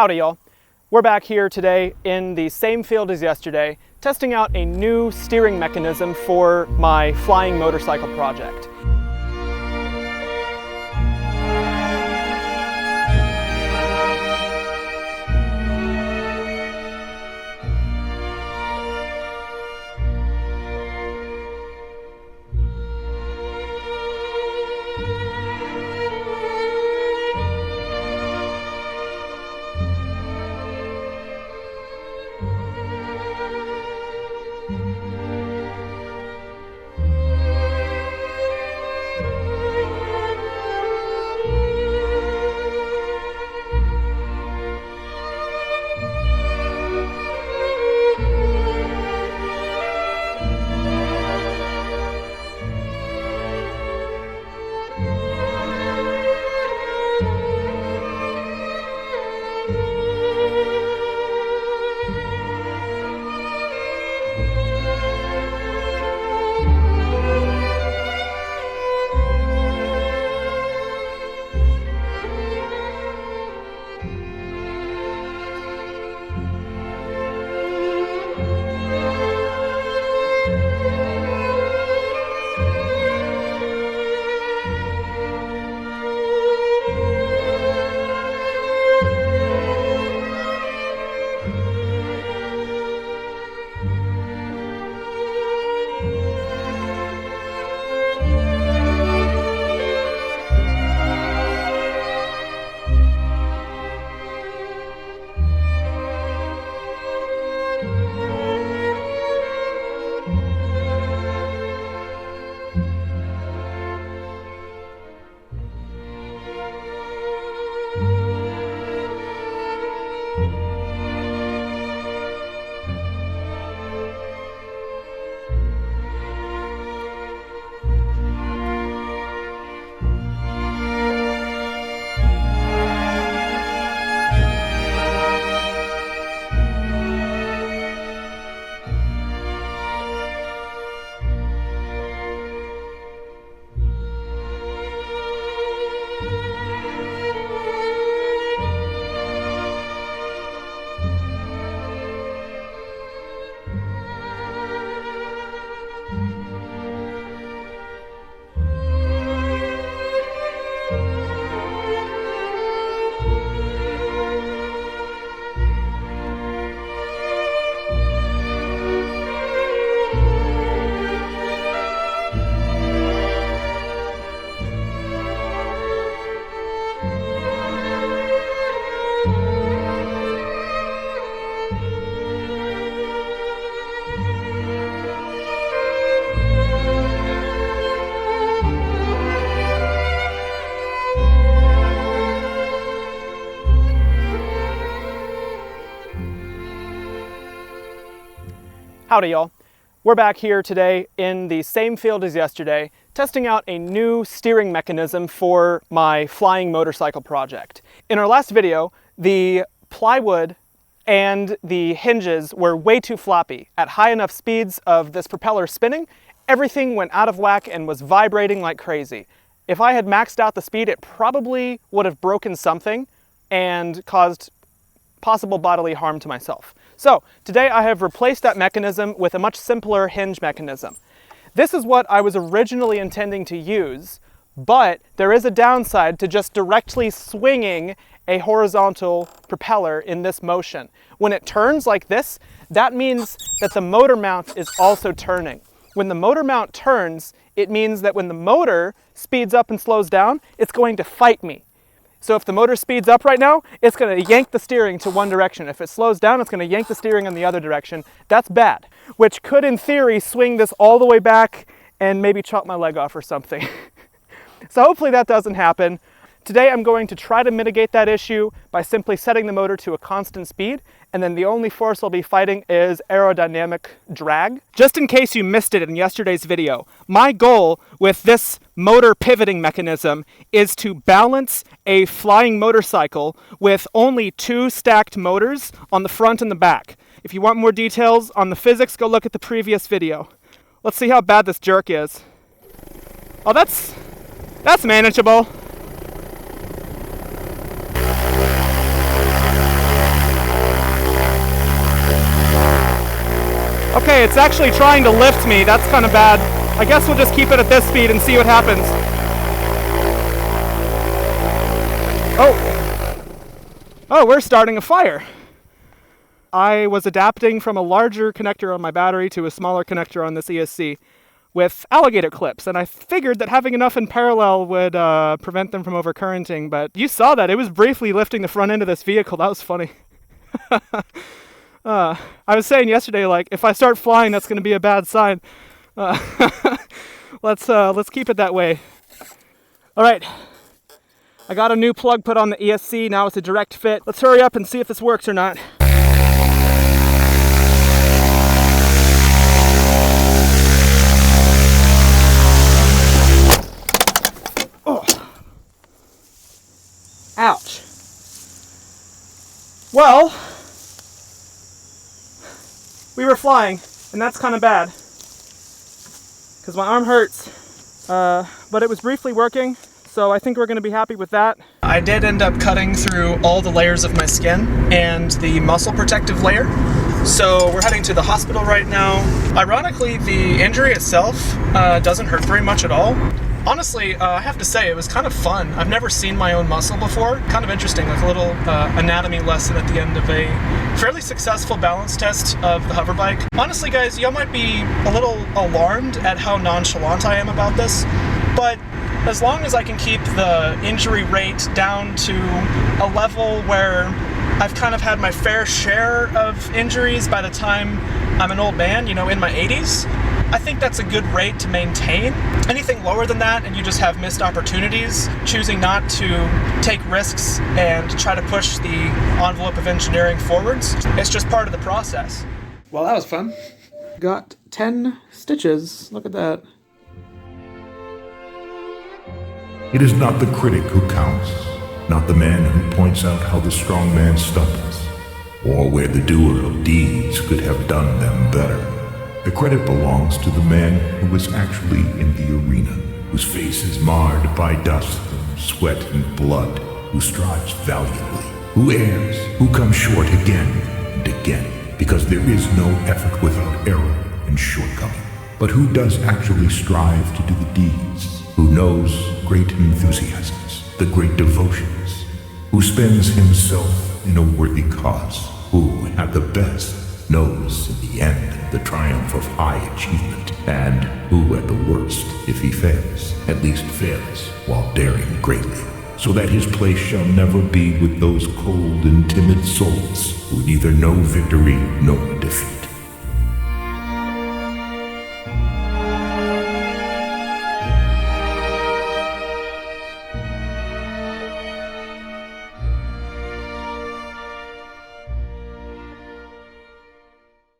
Howdy y'all. We're back here today in the same field as yesterday, testing out a new steering mechanism for my flying motorcycle project. Howdy y'all. We're back here today in the same field as yesterday, testing out a new steering mechanism for my flying motorcycle project. In our last video, the plywood and the hinges were way too floppy. At high enough speeds of this propeller spinning, everything went out of whack and was vibrating like crazy. If I had maxed out the speed, it probably would have broken something and caused possible bodily harm to myself. So today I have replaced that mechanism with a much simpler hinge mechanism. This is what I was originally intending to use, but there is a downside to just directly swinging a horizontal propeller in this motion. When it turns like this, that means that the motor mount is also turning. When the motor mount turns, it means that when the motor speeds up and slows down, it's going to fight me. So if the motor speeds up right now, it's going to yank the steering to one direction. If it slows down, it's going to yank the steering in the other direction. That's bad, which could in theory swing this all the way back and maybe chop my leg off or something. So hopefully that doesn't happen. Today I'm going to try to mitigate that issue by simply setting the motor to a constant speed, and then the only force I'll be fighting is aerodynamic drag. Just in case you missed it in yesterday's video, my goal with this motor pivoting mechanism is to balance a flying motorcycle with only 2 stacked motors on the front and the back. If you want more details on the physics, go look at the previous video. Let's see how bad this jerk is. Oh, that's That's manageable. Okay, it's actually trying to lift me. That's kind of bad. I guess we'll just keep it at this speed and see what happens. Oh, we're starting a fire. I was adapting from a larger connector on my battery to a smaller connector on this ESC with alligator clips, and I figured that having enough in parallel would prevent them from overcurrenting, but you saw that. It was briefly lifting the front end of this vehicle. That was funny. I was saying yesterday, like, if I start flying, that's going to be a bad sign. Let's keep it that way. All right. I got a new plug put on the ESC. Now it's a direct fit. Let's hurry up and see if this works or not. Oh. Ouch. Well, we were flying, and that's kind of bad because my arm hurts, but it was briefly working. So I think we're going to be happy with that. I did end up cutting through all the layers of my skin and the muscle protective layer. So we're heading to the hospital right now. Ironically, the injury itself doesn't hurt very much at all. Honestly, I have to say, it was kind of fun. I've never seen my own muscle before. Kind of interesting, like a little anatomy lesson at the end of a fairly successful balance test of the hover bike. Honestly, guys, y'all might be a little alarmed at how nonchalant I am about this, but as long as I can keep the injury rate down to a level where I've kind of had my fair share of injuries by the time I'm an old man, you know, in my 80s, I think that's a good rate to maintain. Anything lower than that and you just have missed opportunities, choosing not to take risks and try to push the envelope of engineering forwards, it's just part of the process. Well, that was fun. Got 10 stitches. Look at that. It is not the critic who counts, not the man who points out how the strong man stumbles, or where the doer of deeds could have done them better. The credit belongs to the man who is actually in the arena, whose face is marred by dust and sweat and blood, who strives valiantly, who errs, who comes short again and again, because there is no effort without error and shortcoming, but who does actually strive to do the deeds, who knows great enthusiasms, the great devotions, who spends himself in a worthy cause, who, at the best, knows in the end the triumph of high achievement, and who, at the worst, if he fails, at least fails while daring greatly, so that his place shall never be with those cold and timid souls who neither know victory nor defeat.